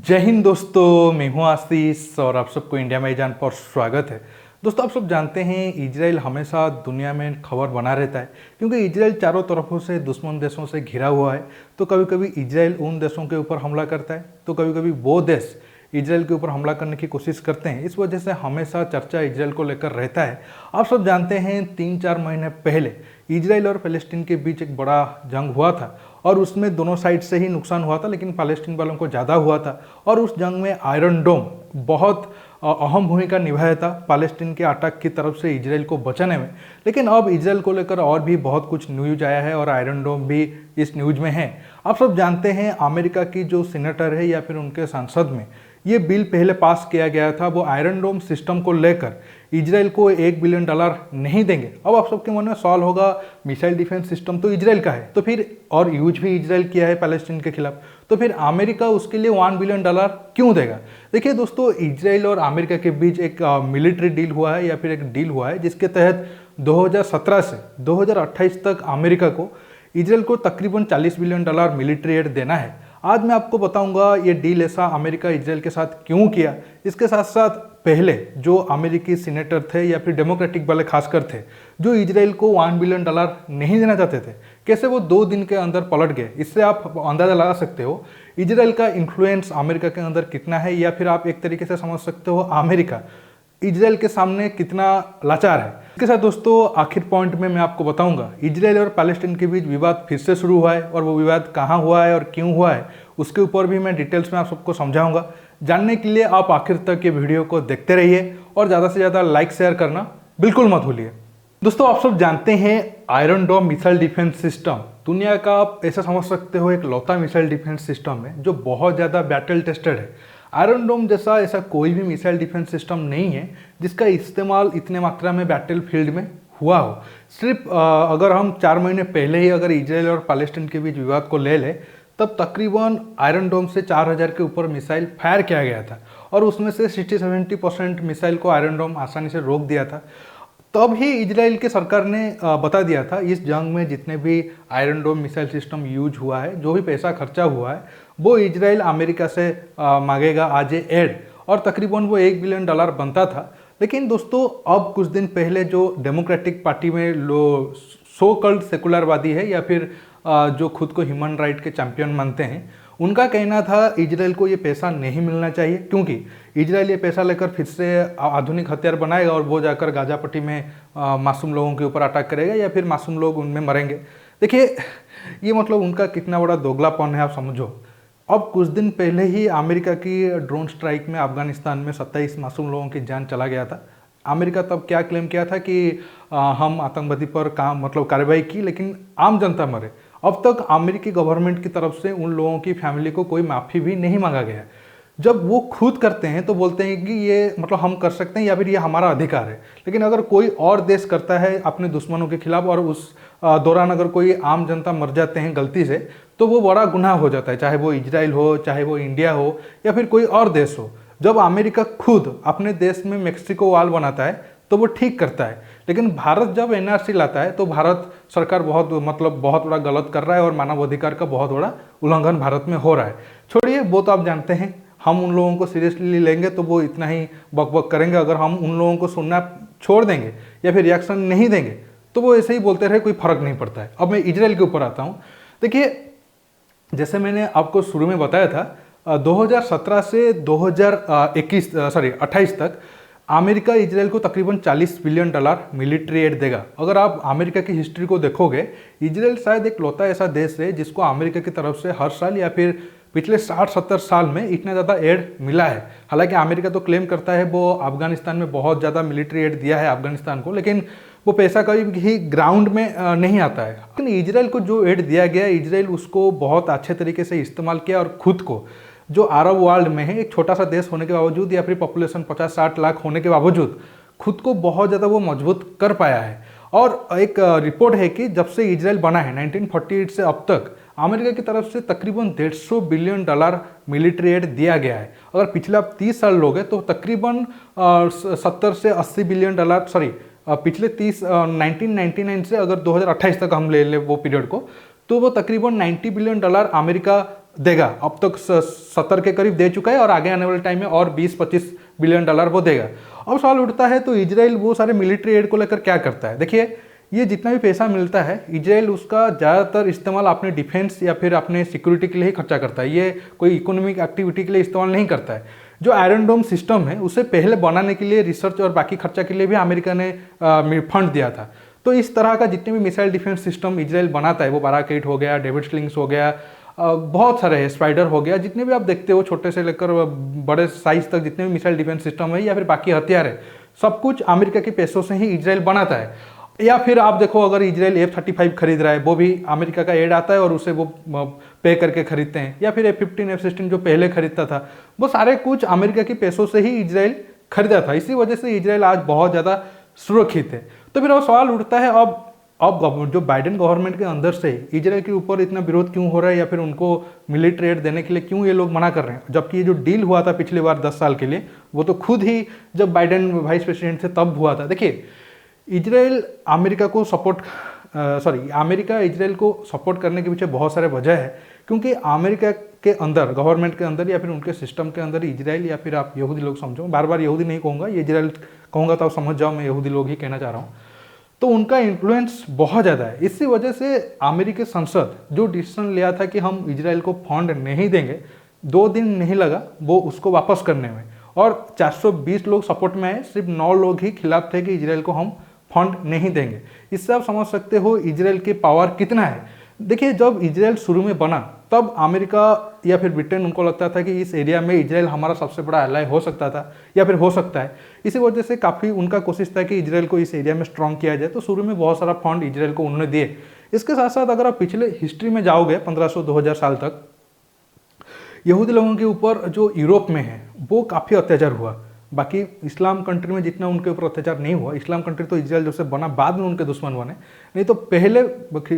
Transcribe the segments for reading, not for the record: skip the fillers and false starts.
जय हिंद दोस्तों, मैं हूं आशीष और आप सबको इंडिया में जान पर स्वागत है। दोस्तों, आप सब जानते हैं इजराइल हमेशा दुनिया में खबर बना रहता है क्योंकि इजराइल चारों तरफों से दुश्मन देशों से घिरा हुआ है। तो कभी कभी इजराइल उन देशों के ऊपर हमला करता है तो कभी कभी वो देश इजराइल के ऊपर हमला करने की कोशिश करते हैं। इस वजह से हमेशा चर्चा इजराइल को लेकर रहता है। आप सब जानते हैं 3-4 महीने पहले इजराइल और फ़लस्तीन के बीच एक बड़ा जंग हुआ था और उसमें दोनों साइड से ही नुकसान हुआ था, लेकिन फ़लस्तीन वालों को ज़्यादा हुआ था। और उस जंग में आयरन डोम बहुत अहम भूमिका निभाया था फ़लस्तीन के अटैक की तरफ से इजराइल को बचाने में। लेकिन अब इजराइल को लेकर और भी बहुत कुछ न्यूज आया है और आयरन डोम भी इस न्यूज में है। आप सब जानते हैं अमेरिका की जो सीनेटर है या फिर उनके संसद में ये बिल पहले पास किया गया था, वो आयरन डोम सिस्टम को लेकर इजराइल को $1 बिलियन नहीं देंगे। अब आप सबके मन में सवाल होगा, मिसाइल डिफेंस सिस्टम तो इजराइल का है, तो फिर और यूज भी इजराइल किया है फ़लस्तीन के खिलाफ, तो फिर अमेरिका उसके लिए $1 बिलियन क्यों देगा? देखिए दोस्तों, इजराइल और अमेरिका के बीच एक मिलिट्री डील हुआ है या फिर एक डील हुआ है जिसके तहत 2017 से 2028 तक अमेरिका को इजराइल को तकरीबन $40 बिलियन मिलिट्री एड देना है। आज मैं आपको बताऊंगा ये डील ऐसा अमेरिका इजराइल के साथ क्यों किया। इसके साथ साथ पहले जो अमेरिकी सीनेटर थे या फिर डेमोक्रेटिक वाले खासकर थे जो इजराइल को $1 बिलियन नहीं देना चाहते थे, कैसे वो 2 दिन के अंदर पलट गए। इससे आप अंदाज़ा लगा सकते हो इजराइल का इन्फ्लुएंस अमेरिका के अंदर कितना है, या फिर आप एक तरीके से समझ सकते हो अमेरिका इजराइल के सामने कितना लाचार है। इसके साथ दोस्तों आखिर पॉइंट में मैं आपको बताऊंगा इजराइल और फ़लस्तीन के बीच विवाद फिर से शुरू हुआ है और वो विवाद कहाँ हुआ है और क्यों हुआ है उसके ऊपर भी मैं डिटेल्स में आप सबको समझाऊंगा। जानने के लिए आप आखिर तक ये वीडियो को देखते रहिए और ज़्यादा से ज़्यादा लाइक शेयर करना बिल्कुल मत भूलिए। दोस्तों, आप सब जानते हैं Iron Dome missile defence system दुनिया का आप ऐसा समझ सकते हो एक लौता मिसाइल डिफेंस सिस्टम है जो बहुत ज़्यादा बैटल टेस्टेड है। आयरन डोम जैसा ऐसा कोई भी मिसाइल डिफेंस सिस्टम नहीं है जिसका इस्तेमाल इतने मात्रा में बैटल फील्ड में हुआ हो। सिर्फ अगर हम 4 महीने पहले ही अगर इजराइल और फ़लस्तीन के बीच विवाद को ले लें तब तकरीबन आयरन डोम से 4000 के ऊपर मिसाइल फायर किया गया था और उसमें से 60-70% मिसाइल को आयरन डोम आसानी से रोक दिया था। तब ही इजराइल के सरकार ने बता दिया था इस जंग में जितने भी Iron Dome missile system use हुआ है, जो भी पैसा खर्चा हुआ है, वो इजराइल अमेरिका से मांगेगा आज एड, और तकरीबन वो $1 बिलियन बनता था। लेकिन दोस्तों अब कुछ दिन पहले जो डेमोक्रेटिक पार्टी में लो सो कल्ड सेकुलरवादी है या फिर जो खुद को ह्यूमन राइट के चैंपियन मानते हैं, उनका कहना था इजराइल को ये पैसा नहीं मिलना चाहिए क्योंकि इजराइल ये पैसा लेकर फिर से आधुनिक हथियार बनाएगा और वो जाकर गाजा पट्टी में मासूम लोगों के ऊपर अटैक करेगा या फिर मासूम लोग उनमें मरेंगे। देखिए ये मतलब उनका कितना बड़ा दोगलापन है, आप समझो। अब कुछ दिन पहले ही अमेरिका की ड्रोन स्ट्राइक में अफगानिस्तान में 27 मासूम लोगों की जान चला गया था। अमेरिका तब क्या क्लेम किया था कि हम आतंकवादी पर काम मतलब कार्रवाई की लेकिन आम जनता मरे। अब तक अमेरिकी गवर्नमेंट की तरफ से उन लोगों की फैमिली को कोई माफ़ी भी नहीं मांगा गया। जब वो खुद करते हैं तो बोलते हैं कि ये मतलब हम कर सकते हैं या फिर ये हमारा अधिकार है, लेकिन अगर कोई और देश करता है अपने दुश्मनों के खिलाफ और उस दौरान अगर कोई आम जनता मर जाते हैं गलती से तो वो बड़ा गुनाह हो जाता है, चाहे वो इजराइल हो, चाहे वो इंडिया हो या फिर कोई और देश हो। जब अमेरिका खुद अपने देश में मेक्सिको वॉल बनाता है तो वो ठीक करता है, लेकिन भारत जब एनआरसी लाता है तो भारत सरकार बहुत बड़ा गलत कर रहा है और मानवाधिकार का बहुत बड़ा उल्लंघन भारत में हो रहा है। छोड़िए वो तो आप जानते हैं, हम उन लोगों को सीरियसली लेंगे तो वो इतना ही बकबक करेंगे। अगर हम उन लोगों को सुनना छोड़ देंगे या फिर रिएक्शन नहीं देंगे तो वो ऐसे ही बोलते रहे, कोई फर्क नहीं पड़ता है। अब मैं इजराइल के ऊपर आता हूँ। देखिए जैसे मैंने आपको शुरू में बताया था 2017 से 2028 तक अमेरिका इजराइल को तकरीबन $40 बिलियन मिलिट्री एड देगा। अगर आप अमेरिका की हिस्ट्री को देखोगे, इजराइल शायद एक लौता ऐसा देश है जिसको अमेरिका की तरफ से हर साल या फिर पिछले 60-70 साल में इतना ज़्यादा एड मिला है। हालांकि अमेरिका तो क्लेम करता है वो अफगानिस्तान में बहुत ज़्यादा मिलिट्री एड दिया है अफगानिस्तान को, लेकिन वो पैसा कभी भी ग्राउंड में नहीं आता है। लेकिन इजराइल को जो एड दिया गया, इजराइल उसको बहुत अच्छे तरीके से इस्तेमाल किया और खुद को जो अरब वर्ल्ड में है, एक छोटा सा देश होने के बावजूद या फिर पॉपुलेशन 50-60 लाख होने के बावजूद खुद को बहुत ज़्यादा वो मजबूत कर पाया है। और एक रिपोर्ट है कि जब से इजराइल बना है 1948 से अब तक अमेरिका की तरफ से तकरीबन $150 बिलियन मिलिट्री एड दिया गया है। अगर पिछले आप 30 साल लोगे तो तकरीबन 70 से 80 बिलियन डॉलर, पिछले 1999 से अगर 2028 तक हम ले वो पीरियड को, तो वो तकरीबन $90 बिलियन अमेरिका देगा। अब तक 70 के करीब दे चुका है और आगे आने वाले टाइम में और 20-25 बिलियन डॉलर वो देगा। अब सवाल उठता है तो इजराइल वो सारे मिलिट्री एड को लेकर क्या करता है? देखिए, ये जितना भी पैसा मिलता है इजराइल उसका ज़्यादातर इस्तेमाल अपने डिफेंस या फिर अपने सिक्योरिटी के लिए ही खर्चा करता है। ये कोई इकोनॉमिक एक्टिविटी के लिए इस्तेमाल नहीं करता है। जो आयरन डोम सिस्टम है उसे पहले बनाने के लिए रिसर्च और बाकी खर्चा के लिए भी अमेरिका ने फंड दिया था। तो इस तरह का जितने भी मिसाइल डिफेंस सिस्टम इजराइल बनाता है, वो बाराकेट हो गया, डेविड स्लिंग्स हो गया, बहुत सारे है, स्पाइडर हो गया, जितने भी आप देखते हो छोटे से लेकर बड़े साइज तक जितने भी मिसाइल डिफेंस सिस्टम है या फिर बाकी हथियार है, सब कुछ अमेरिका के पैसों से ही इजराइल बनाता है। या फिर आप देखो, अगर इजराइल F-35 खरीद रहा है, वो भी अमेरिका का एड आता है और उसे वो पे करके खरीदते हैं। या फिर F-15 F-16 जो पहले खरीदता था, वो सारे कुछ अमेरिका के पैसों से ही इजराइल खरीदा था। इसी वजह से इजराइल आज बहुत ज़्यादा सुरक्षित है। तो फिर वो सवाल उठता है, अब जो बाइडेन गवर्नमेंट के अंदर से इजराइल के ऊपर इतना विरोध क्यों हो रहा है या फिर उनको मिलिट्री एड देने के लिए क्यों ये लोग मना कर रहे हैं? जबकि ये जो डील हुआ था पिछली बार 10 साल के लिए, वो तो खुद ही जब बाइडेन वाइस प्रेसिडेंट थे तब हुआ था। देखिए, इजराइल अमेरिका को अमेरिका इजराइल को सपोर्ट करने के पीछे बहुत सारे वजह है। क्योंकि अमेरिका के अंदर, गवर्नमेंट के अंदर या फिर उनके सिस्टम के अंदर इजराइल, या फिर आप यहूदी लोग समझो, बार बार यहूदी नहीं कहूँगा, ये इजराइल कहूँगा तो आप समझ जाओ मैं यहूदी लोग ही कहना चाह रहा हूँ, तो उनका इन्फ्लुएंस बहुत ज़्यादा है। इसी वजह से अमेरिकी संसद जो डिसीजन लिया था कि हम इजराइल को फंड नहीं देंगे, 2 दिन नहीं लगा वो उसको वापस करने में, और 420 लोग सपोर्ट में आए, सिर्फ 9 लोग ही खिलाफ थे कि इजराइल को हम फंड नहीं देंगे। इससे आप समझ सकते हो इजराइल के पावर कितना है। देखिए, जब इजराइल शुरू में बना तब अमेरिका या फिर ब्रिटेन, उनको लगता था कि इस एरिया में इजराइल हमारा सबसे बड़ा एलाय हो सकता था या फिर हो सकता है। इसी वजह से काफ़ी उनका कोशिश था कि इजराइल को इस एरिया में स्ट्रॉन्ग किया जाए। तो शुरू में बहुत सारा फंड इजराइल को उन्होंने दिए। इसके साथ साथ अगर आप पिछले हिस्ट्री में जाओगे 1500-2000 साल तक, यहूदी लोगों के ऊपर जो यूरोप में है वो काफ़ी अत्याचार हुआ। बाकी इस्लाम कंट्री में जितना उनके ऊपर अत्याचार नहीं हुआ, इस्लाम कंट्री तो इजराइल जब से बना बाद में उनके दुश्मन बने, नहीं तो पहले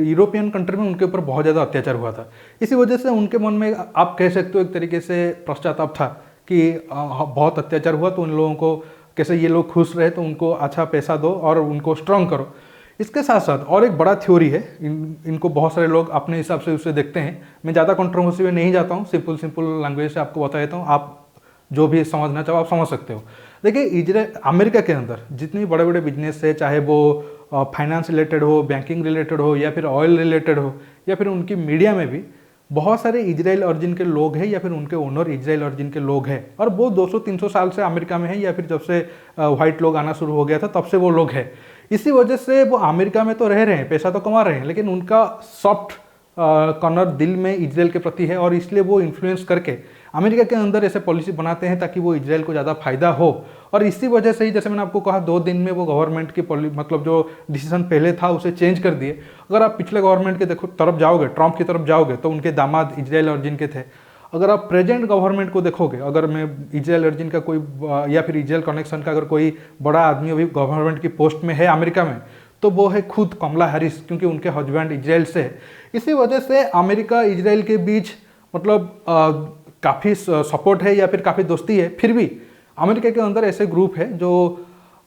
यूरोपियन कंट्री में उनके ऊपर बहुत ज़्यादा अत्याचार हुआ था। इसी वजह से उनके मन में, आप कह सकते हो एक तरीके से पश्चाताप था कि बहुत अत्याचार हुआ, तो उन लोगों को कैसे ये लोग खुश रहे, तो उनको अच्छा पैसा दो और उनको स्ट्रॉन्ग करो। इसके साथ साथ और एक बड़ा थ्योरी है, इनको बहुत सारे लोग अपने हिसाब से उसे देखते हैं। मैं ज़्यादा कंट्रोवर्सी में नहीं जाता हूँ, सिंपल लैंग्वेज से आपको बता देता हूँ, आप जो भी समझना चाहो आप समझ सकते हो। देखिए, इजराइल, अमेरिका के अंदर जितने बड़े बड़े बिजनेस है, चाहे वो फाइनेंस रिलेटेड हो, बैंकिंग रिलेटेड हो, या फिर ऑयल रिलेटेड हो, या फिर उनकी मीडिया में भी बहुत सारे इजराइल ओरिजिन के लोग हैं या फिर उनके ओनर इजराइल ओरिजिन के लोग हैं। और वो 200-300 साल से अमेरिका में है, या फिर जब से व्हाइट लोग आना शुरू हो गया था तब से वो लोग हैं। इसी वजह से वो अमेरिका में तो रह रहे हैं, पैसा तो कमा रहे हैं, लेकिन उनका सॉफ्ट कॉर्नर दिल में इजराइल के प्रति है, और इसलिए वो इन्फ्लुएंस करके अमेरिका के अंदर ऐसे पॉलिसी बनाते हैं ताकि वो इजराइल को ज़्यादा फायदा हो। और इसी वजह से ही, जैसे मैंने आपको कहा, 2 दिन में वो गवर्नमेंट की मतलब जो डिसीजन पहले था उसे चेंज कर दिए। अगर आप पिछले गवर्नमेंट के तरफ जाओगे, ट्रम्प की तरफ जाओगे, तो उनके दामाद इजराइल ओरिजिन के थे। अगर आप प्रेजेंट गवर्नमेंट को देखोगे, अगर मैं इजराइल ओरिजिन का कोई या फिर इजराइल कनेक्शन का अगर कोई बड़ा आदमी अभी गवर्नमेंट की पोस्ट में है अमेरिका में, तो वो है खुद कमला हैरिस, क्योंकि उनके हस्बैंड इजराइल से है। इसी वजह से अमेरिका इजराइल के बीच मतलब काफ़ी सपोर्ट है या फिर काफ़ी दोस्ती है। फिर भी अमेरिका के अंदर ऐसे ग्रुप है जो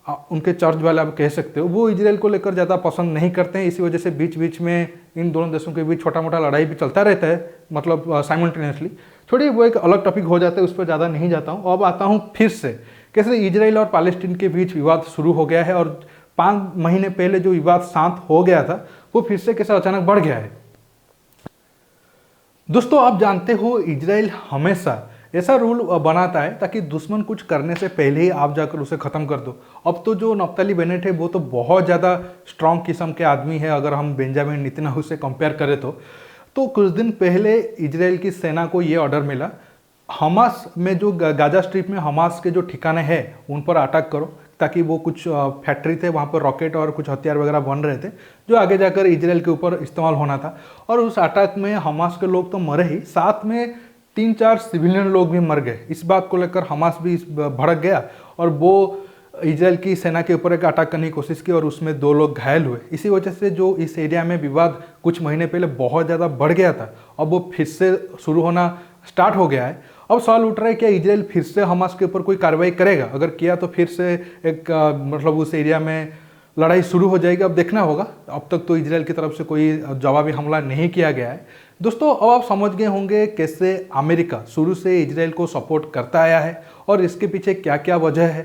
उनके चर्च वाले आप कह सकते हो, वो इजराइल को लेकर ज़्यादा पसंद नहीं करते हैं। इसी वजह से बीच बीच में इन दोनों देशों के बीच छोटा मोटा लड़ाई भी चलता रहता है, मतलब साइमल्टेनियसली। छोड़िए, वो एक अलग टॉपिक हो जाता है, उस पर ज़्यादा नहीं जाता हूँ। अब आता हूँ फिर से कैसे इजराइल और पैलेस्टीन के बीच विवाद शुरू हो गया है, और 5 महीने पहले जो विवाद शांत हो गया था वो फिर से कैसे अचानक बढ़ गया है। दोस्तों, आप जानते हो इजराइल हमेशा ऐसा रूल बनाता है ताकि दुश्मन कुछ करने से पहले ही आप जाकर उसे ख़त्म कर दो। अब तो जो नफ्ताली बेनेट है वो तो बहुत ज़्यादा स्ट्रॉन्ग किस्म के आदमी है, अगर हम बेंजामिन नेतन्याहू से कंपेयर करें तो कुछ दिन पहले इजराइल की सेना को ये ऑर्डर मिला, हमास में जो गाजा स्ट्रिप में हमास के जो ठिकाने हैं उन पर अटैक करो, ताकि वो कुछ फैक्ट्री थे वहाँ पर रॉकेट और कुछ हथियार वगैरह बन रहे थे जो आगे जाकर इजराइल के ऊपर इस्तेमाल होना था। और उस अटैक में हमास के लोग तो मरे ही, साथ में 3-4 सिविलियन लोग भी मर गए। इस बात को लेकर हमास भी भड़क गया और वो इजराइल की सेना के ऊपर एक अटैक करने की कोशिश की और उसमें 2 लोग घायल हुए। इसी वजह से जो इस एरिया में विवाद कुछ महीने पहले बहुत ज़्यादा बढ़ गया था, अब वो फिर से शुरू होना स्टार्ट हो गया है। अब सवाल उठ रहा है क्या इजराइल फिर से हमास के ऊपर कोई कार्रवाई करेगा? अगर किया तो फिर से एक मतलब उस एरिया में लड़ाई शुरू हो जाएगी। अब देखना होगा। अब तक तो इजराइल की तरफ से कोई जवाबी हमला नहीं किया गया है, दोस्तों अब आप समझ गए होंगे कैसे अमेरिका शुरू से इजराइल को सपोर्ट करता आया है और इसके पीछे क्या क्या वजह है।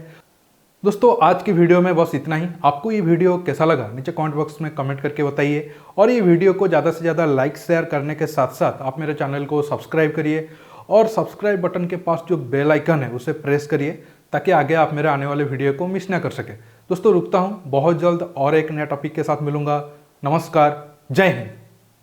दोस्तों आज की वीडियो में बस इतना ही। आपको ये वीडियो कैसा लगा नीचे कमेंट बॉक्स में कमेंट करके बताइए और ये वीडियो को ज़्यादा से ज़्यादा लाइक शेयर करने के साथ साथ आप मेरे चैनल को सब्सक्राइब करिए और सब्सक्राइब बटन के पास जो बेल आइकन है उसे प्रेस करिए ताकि आगे आप मेरे आने वाले वीडियो को मिस ना कर सके। दोस्तों रुकता हूँ, बहुत जल्द और एक नया टॉपिक के साथ मिलूंगा। नमस्कार, जय हिंद।